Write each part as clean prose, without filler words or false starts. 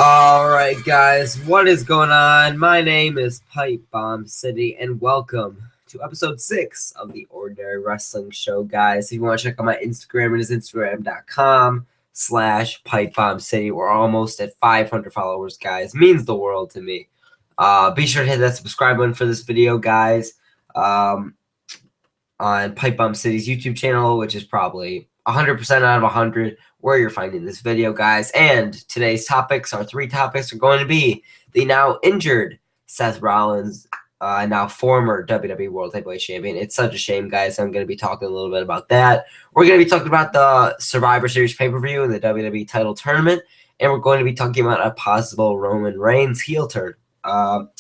Alright guys, what is going on? My name is Pipe Bomb City and welcome to episode 6 of the Ordinary Wrestling Show, guys. If you want to check out my Instagram, it is instagram.com/PipeBombCity. We're almost at 500 followers, guys. Means the world to me. Be sure to hit that subscribe button for this video, guys. On Pipe Bomb City's YouTube channel, which is probably 100% out of 100 where you're finding this video, guys. And today's topics, our 3 topics, are going to be the now injured Seth Rollins, now former WWE World Heavyweight Champion. It's such a shame, guys. I'm going to be talking a little bit about that. We're going to be talking about the Survivor Series pay-per-view and the WWE title tournament. And we're going to be talking about a possible Roman Reigns heel turn. But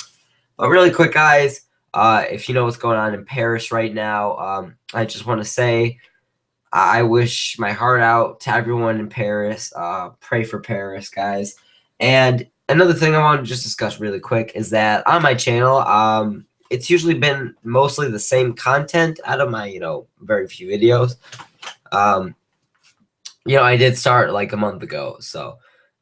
really quick, guys, if you know what's going on in Paris right now, I just want to say I wish my heart out to everyone in Paris. Pray for Paris, guys. And another thing I want to just discuss really quick is that on my channel, it's usually been mostly the same content out of my, very few videos. I did start like a month ago,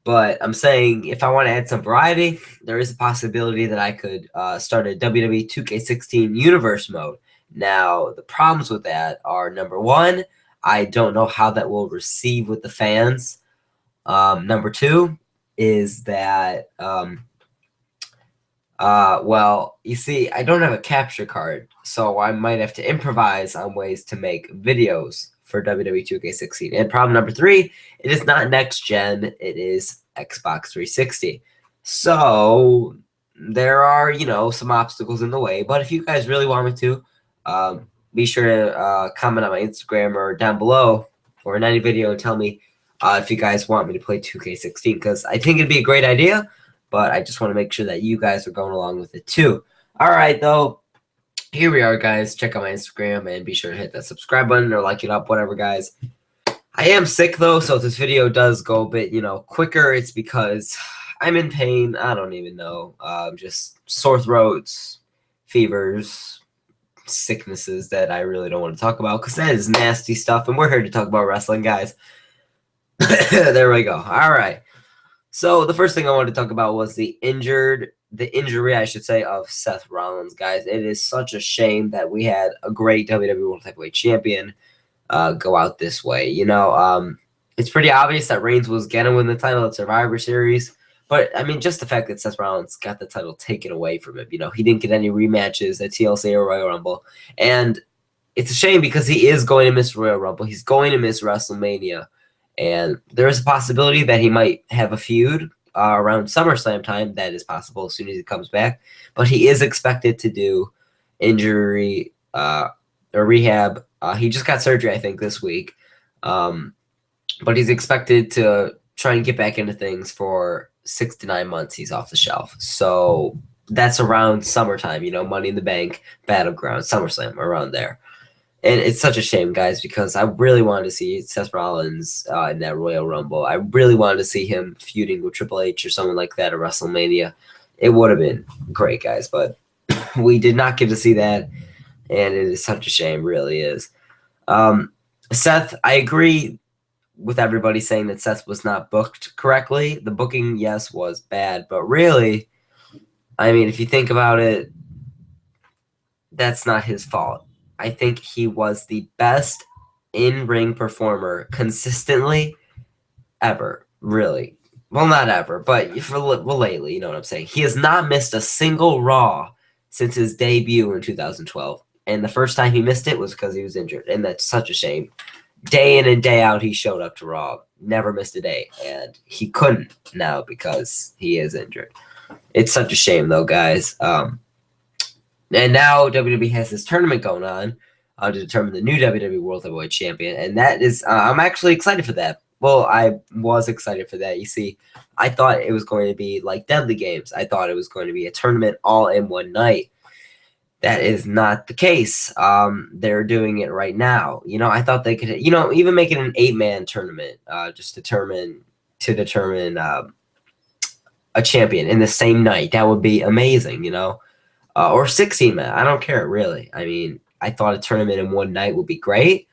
but I'm saying if I want to add some variety, there is a possibility that I could start a WWE 2K16 Universe mode. Now, the problems with that are, number one, I don't know how that will receive with the fans. Number 2 is that, well, you see, I don't have a capture card, so I might have to improvise on ways to make videos for WWE 2K16. And problem number 3, it is not next gen, it is Xbox 360. So there are, some obstacles in the way, but if you guys really want me to, be sure to comment on my Instagram or down below or in any video and tell me if you guys want me to play 2K16, because I think it'd be a great idea, but I just want to make sure that you guys are going along with it too. All right, though. Here we are, guys. Check out my Instagram and be sure to hit that subscribe button or like it up, whatever, guys. I am sick, though, so if this video does go a bit, quicker, it's because I'm in pain. I don't even know. Just sore throats, fevers, sicknesses that I really don't want to talk about because that is nasty stuff, and we're here to talk about wrestling, guys. There we go. All right. So the first thing I wanted to talk about was the injury, I should say, of Seth Rollins, guys. It is such a shame that we had a great WWE World Heavyweight Champion go out this way. It's pretty obvious that Reigns was going to win the title at Survivor Series. But, I mean, just the fact that Seth Rollins got the title taken away from him. He didn't get any rematches at TLC or Royal Rumble. And it's a shame because he is going to miss Royal Rumble. He's going to miss WrestleMania. And there is a possibility that he might have a feud around SummerSlam time. That is possible as soon as he comes back. But he is expected to do injury or rehab. He just got surgery, I think, this week. But he's expected to try and get back into things for 6 to 9 months. He's off the shelf. So that's around summertime, Money in the Bank, Battleground, SummerSlam, around there. And it's such a shame, guys, because I really wanted to see Seth Rollins in that Royal Rumble. I really wanted to see him feuding with Triple H or someone like that at WrestleMania. It would have been great, guys, but we did not get to see that, and it is such a shame, really is. Seth, I agree with everybody saying that Seth was not booked correctly. The booking, yes, was bad, but really, I mean, if you think about it, that's not his fault. I think he was the best in-ring performer consistently ever, really. Well, not ever, but lately, you know what I'm saying. He has not missed a single Raw since his debut in 2012, and the first time he missed it was because he was injured, and that's such a shame. Day in and day out, he showed up to Raw, never missed a day, and he couldn't now because he is injured. It's such a shame, though, guys. And now WWE has this tournament going on to determine the new WWE World Heavyweight Champion, and that is, I'm actually excited for that. Well, I was excited for that. You see, I thought it was going to be like Deadly Games. I thought it was going to be a tournament all in one night. That is not the case. They're doing it right now. I thought they could, even make it an 8-man tournament, just determine a champion in the same night. That would be amazing, or 16-man. I don't care, really. I mean, I thought a tournament in one night would be great.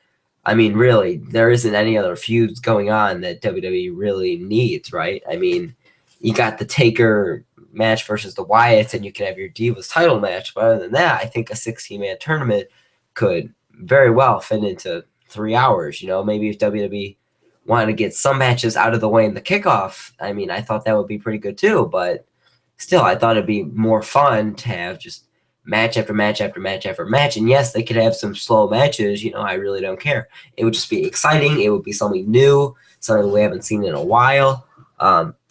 I mean, really, there isn't any other feuds going on that WWE really needs, right? I mean, you got the Taker match versus the Wyatts, and you can have your Divas title match. But other than that, I think a 16-man tournament could very well fit into 3 hours. Maybe if WWE wanted to get some matches out of the way in the kickoff, I mean, I thought that would be pretty good too. But still, I thought it'd be more fun to have just match after match after match after match. And yes, they could have some slow matches. I really don't care. It would just be exciting. It would be something new, something we haven't seen in a while.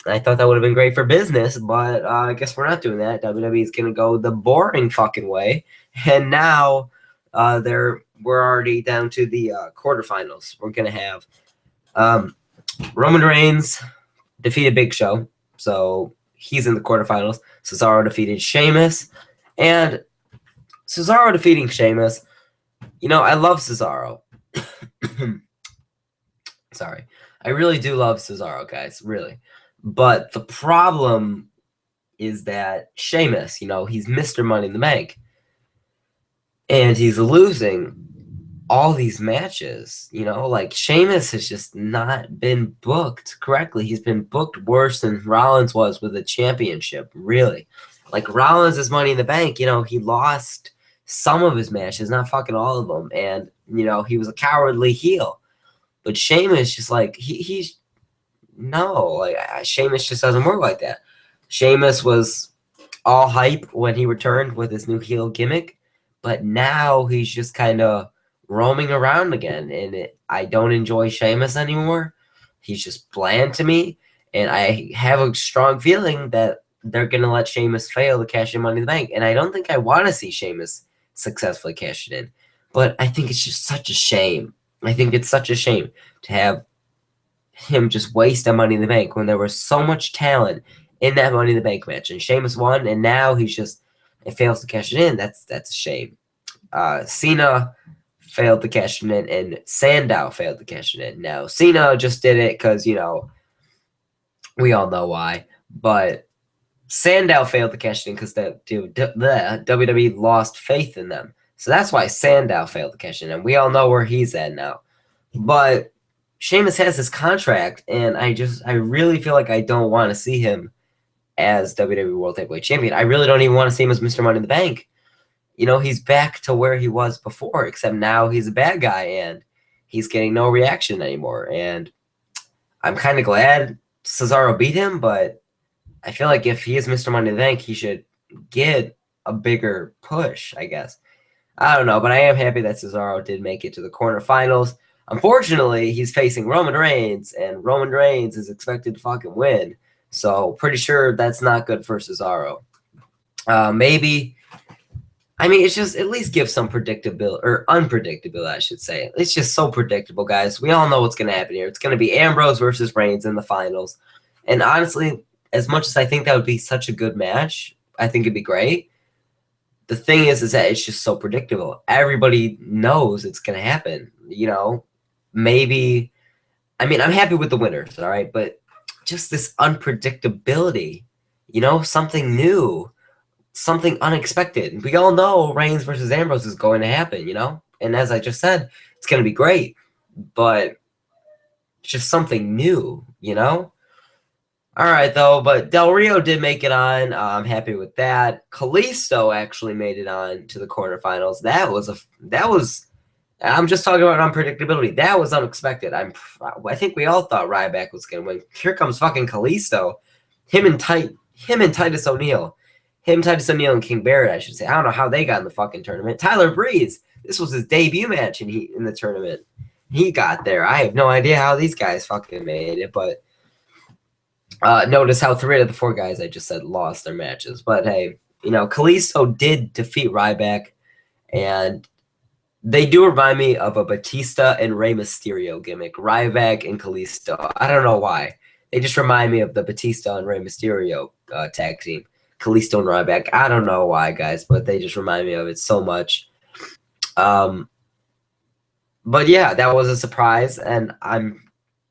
I thought that would have been great for business, but I guess we're not doing that. WWE is going to go the boring fucking way. And now we're already down to the quarterfinals. We're going to have Roman Reigns defeated Big Show. So he's in the quarterfinals. Cesaro defeated Sheamus. And Cesaro defeating Sheamus, I love Cesaro. Sorry. I really do love Cesaro, guys. Really. But the problem is that Sheamus, he's Mr. Money in the Bank. And he's losing all these matches. Like Sheamus has just not been booked correctly. He's been booked worse than Rollins was with the championship, really. Like Rollins is Money in the Bank, he lost some of his matches, not fucking all of them. And, he was a cowardly heel. But Sheamus just like, he's no, like Sheamus just doesn't work like that. Sheamus was all hype when he returned with his new heel gimmick, but now he's just kind of roaming around again, and I don't enjoy Sheamus anymore. He's just bland to me, and I have a strong feeling that they're going to let Sheamus fail to cash in Money in the Bank, and I don't think I want to see Sheamus successfully cash it in, but I think it's just such a shame. I think it's such a shame to have him just waste that Money in the Bank when there was so much talent in that Money in the Bank match, and Sheamus won, and now he fails to cash it in. That's a shame. Cena failed to cash it in, and Sandow failed to cash it in. Now Cena just did it because we all know why, but Sandow failed to cash it in because the WWE lost faith in them. So that's why Sandow failed to cash it in, and we all know where he's at now. But Sheamus has his contract, and I really feel like I don't want to see him as WWE World Heavyweight Champion. I really don't even want to see him as Mr. Money in the Bank. He's back to where he was before, except now he's a bad guy, and he's getting no reaction anymore. And I'm kind of glad Cesaro beat him, but I feel like if he is Mr. Money in the Bank, he should get a bigger push, I guess. I don't know, but I am happy that Cesaro did make it to the quarterfinals. Unfortunately, he's facing Roman Reigns, and Roman Reigns is expected to fucking win. So pretty sure that's not good for Cesaro. Maybe, I mean, it's just at least give some predictability, or unpredictability, I should say. It's just so predictable, guys. We all know what's going to happen here. It's going to be Ambrose versus Reigns in the finals. And honestly, as much as I think that would be such a good match, I think it'd be great. The thing is that it's just so predictable. Everybody knows it's going to happen, Maybe, I mean, I'm happy with the winners, all right? But just this unpredictability, something new, something unexpected. We all know Reigns versus Ambrose is going to happen, And as I just said, it's going to be great. But it's just something new, All right, though, but Del Rio did make it on. I'm happy with that. Kalisto actually made it on to the quarterfinals. I'm just talking about unpredictability. That was unexpected. I think we all thought Ryback was going to win. Here comes fucking Kalisto. Him and Titus O'Neil. Titus O'Neil, and King Barrett, I should say. I don't know how they got in the fucking tournament. Tyler Breeze. This was his debut match in the tournament. He got there. I have no idea how these guys fucking made it, but notice how 3 out of the 4 guys I just said lost their matches. But hey, Kalisto did defeat Ryback, and they do remind me of a Batista and Rey Mysterio gimmick. Ryback and Kalisto. I don't know why. They just remind me of the Batista and Rey Mysterio tag team. Kalisto and Ryback. I don't know why, guys, but they just remind me of it so much. But yeah, that was a surprise, and I'm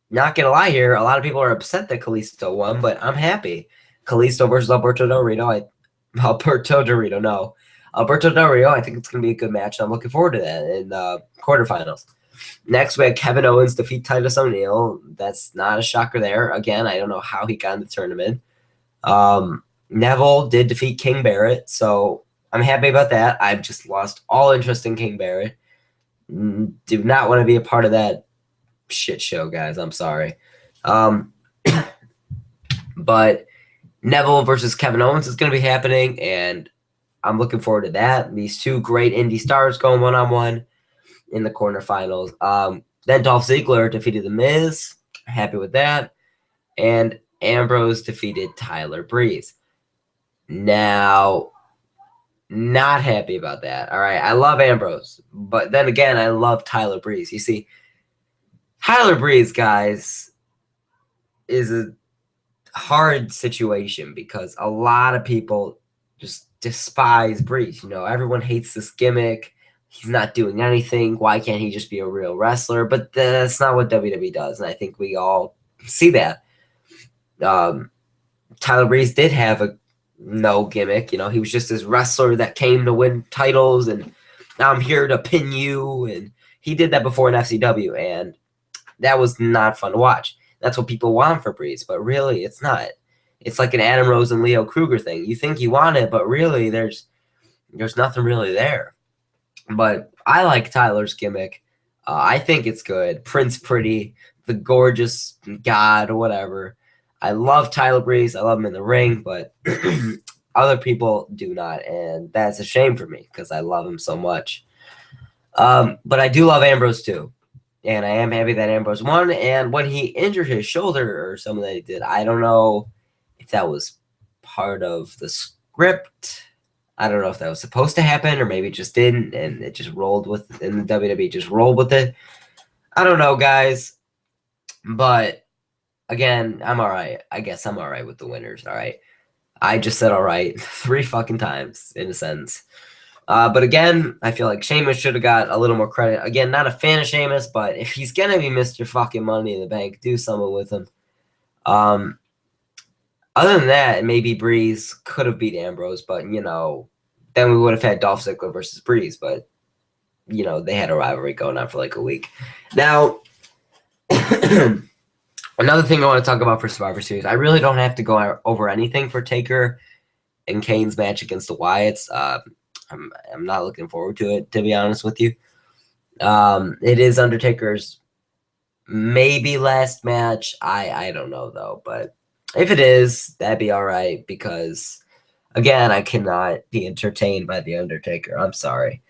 not going to lie here. A lot of people are upset that Kalisto won, but I'm happy. Kalisto versus Alberto Del Rio. Alberto Del Rio, I think it's going to be a good match. I'm looking forward to that in the quarterfinals. Next, we had Kevin Owens defeat Titus O'Neil. That's not a shocker there. Again, I don't know how he got in the tournament. Neville did defeat King Barrett, so I'm happy about that. I've just lost all interest in King Barrett. Do not want to be a part of that shit show, guys. I'm sorry. But Neville versus Kevin Owens is going to be happening, and I'm looking forward to that. These two great indie stars going one-on-one in the quarterfinals. Then Dolph Ziggler defeated The Miz. Happy with that. And Ambrose defeated Tyler Breeze. Now, not happy about that. All right, I love Ambrose, but then again, I love Tyler Breeze. You see, Tyler Breeze, guys, is a hard situation because a lot of people just despise Breeze. You know, everyone hates this gimmick. He's not doing anything. Why can't he just be a real wrestler? But that's not what WWE does, and I think we all see that. Tyler Breeze did have a no gimmick. You know, he was just this wrestler that came to win titles, and now I'm here to pin you. And he did that before in FCW, and that was not fun to watch. That's what people want for Breeze, but really, it's not. It's like an Adam Rose and Leo Kruger thing. You think you want it, but really, there's nothing really there. But I like Tyler's gimmick. I think it's good. Prince Pretty, the gorgeous god, or whatever. I love Tyler Breeze. I love him in the ring, but other people do not, and that's a shame for me because I love him so much. But I do love Ambrose too, and I am happy that Ambrose won. And when he injured his shoulder or something that he did, I don't know if that was part of the script. I don't know if that was supposed to happen or maybe it just didn't, and it just rolled with, and the WWE just rolled with it. I don't know, guys, but again, I'm all right. I guess I'm all right with the winners, all right? I just said all right 3 fucking times, in a sense. But again, I feel like Sheamus should have got a little more credit. Again, not a fan of Sheamus, but if he's going to be Mr. fucking Money in the Bank, do something with him. Other than that, maybe Breeze could have beat Ambrose, but, you know, then we would have had Dolph Ziggler versus Breeze, but, you know, they had a rivalry going on for like a week. Now, another thing I want to talk about for Survivor Series, I really don't have to go over anything for Taker and Kane's match against the Wyatts. I'm not looking forward to it, to be honest with you. It is Undertaker's maybe last match. I don't know, though, but if it is, that'd be all right because, again, I cannot be entertained by The Undertaker. I'm sorry.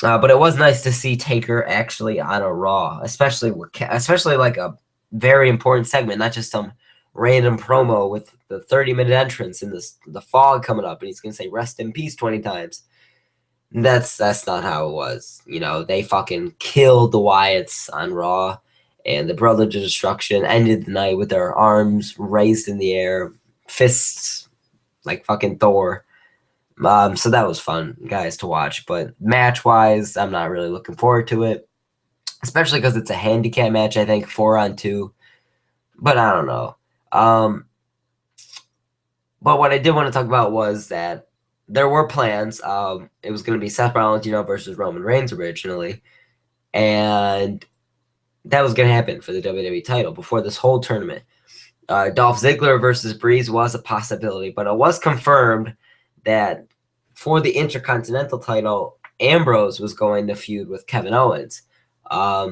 But it was nice to see Taker actually on a Raw, especially like a very important segment, not just some random promo with the 30-minute entrance and the fog coming up, and he's going to say rest in peace 20 times. That's not how it was. You know, they fucking killed the Wyatts on Raw, and the Brother to Destruction ended the night with their arms raised in the air, fists like fucking Thor. So that was fun, guys, to watch. But match-wise, I'm not really looking forward to it, especially because it's a handicap match, I think, 4-on-2. But I don't know. But what I did want to talk about was that there were plans. It was going to be Seth Rollins, versus Roman Reigns originally. And that was going to happen for the WWE title before this whole tournament. Dolph Ziggler versus Breeze was a possibility, but it was confirmed that for the Intercontinental title, Ambrose was going to feud with Kevin Owens. I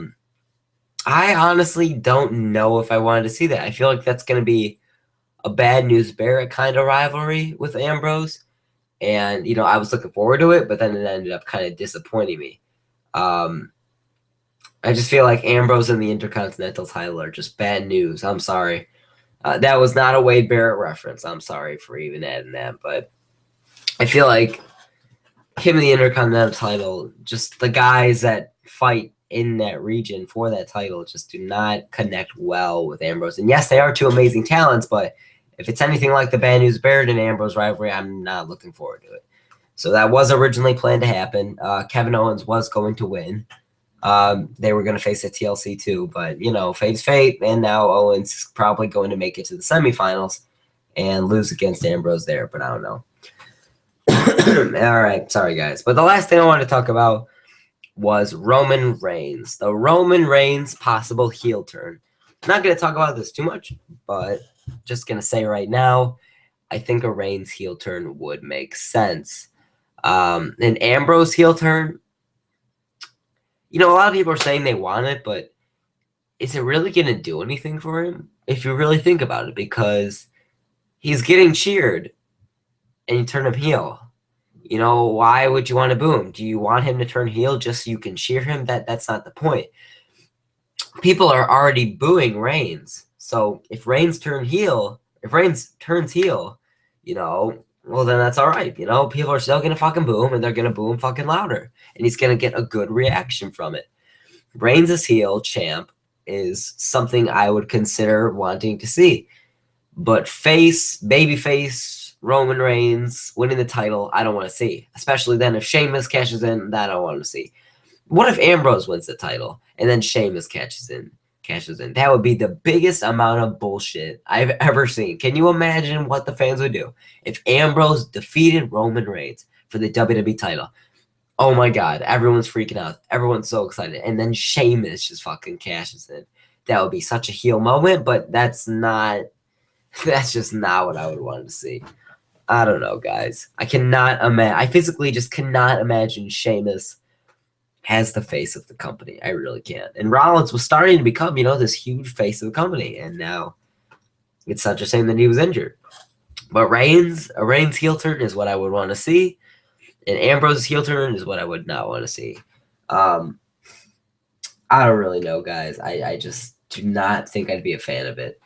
honestly don't know if I wanted to see that. I feel like that's going to be a Bad News Barrett kind of rivalry with Ambrose. And, I was looking forward to it, but then it ended up kind of disappointing me. I just feel like Ambrose and the Intercontinental title are just bad news. I'm sorry. That was not a Wade Barrett reference. I'm sorry for even adding that. But I feel like him and the Intercontinental title, just the guys that fight in that region for that title just do not connect well with Ambrose. And yes, they are two amazing talents, but if it's anything like the Bad News Barrett and Ambrose rivalry, I'm not looking forward to it. So that was originally planned to happen. Kevin Owens was going to win. They were going to face at TLC too, but, fate's fate, and now Owens is probably going to make it to the semifinals and lose against Ambrose there, but I don't know. All right, sorry, guys. But the last thing I wanted to talk about was Roman Reigns. The Roman Reigns possible heel turn. I'm not going to talk about this too much, but just going to say right now, I think a Reigns heel turn would make sense. An Ambrose heel turn, a lot of people are saying they want it, but is it really going to do anything for him if you really think about it? Because he's getting cheered and you turn him heel. Why would you want to boo him? Do you want him to turn heel just so you can cheer him? That's not the point. People are already booing Reigns. So if Reigns turns heel, well, then that's all right. People are still going to fucking boo him, and they're going to boo him fucking louder. And he's going to get a good reaction from it. Reigns' heel champ is something I would consider wanting to see. But babyface Roman Reigns winning the title, I don't want to see. Especially then if Sheamus cashes in, that I don't want to see. What if Ambrose wins the title and then Sheamus cashes in? That would be the biggest amount of bullshit I've ever seen. Can you imagine what the fans would do if Ambrose defeated Roman Reigns for the WWE title? Oh my God, everyone's freaking out. Everyone's so excited. And then Sheamus just fucking cashes in. That would be such a heel moment, but that's just not what I would want to see. I don't know, guys. I physically just cannot imagine Sheamus has the face of the company. I really can't. And Rollins was starting to become, this huge face of the company. And now it's such a shame that he was injured. But a Reigns heel turn is what I would want to see. And Ambrose's heel turn is what I would not want to see. I don't really know, guys. I just do not think I'd be a fan of it.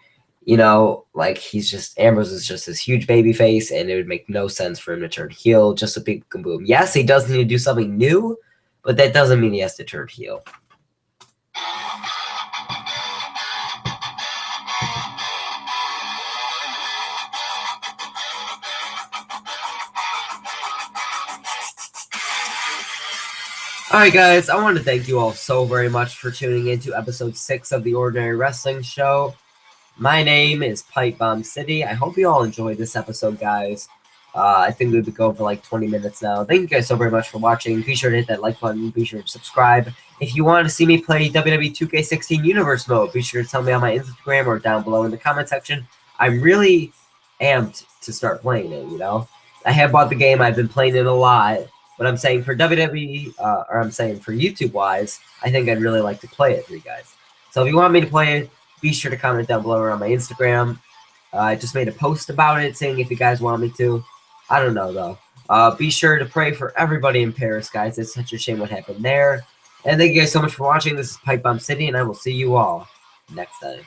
Ambrose is just this huge baby face, and it would make no sense for him to turn heel just so people can boo him. Yes, he does need to do something new, but that doesn't mean he has to turn heel. Alright, guys, I want to thank you all so very much for tuning in to episode 6 of the Ordinary Wrestling Show. My name is Pipe Bomb City. I hope you all enjoyed this episode, guys. I think we'll be going for like 20 minutes now. Thank you guys so very much for watching. Be sure to hit that like button. Be sure to subscribe. If you want to see me play WWE 2K16 Universe Mode, be sure to tell me on my Instagram or down below in the comment section. I'm really amped to start playing it, I have bought the game. I've been playing it a lot. But I'm saying for WWE, or I'm saying for YouTube-wise, I think I'd really like to play it for you guys. So if you want me to play it, be sure to comment down below or on my Instagram. I just made a post about it saying if you guys want me to. I don't know, though. Be sure to pray for everybody in Paris, guys. It's such a shame what happened there. And thank you guys so much for watching. This is Pipe Bomb City, and I will see you all next time.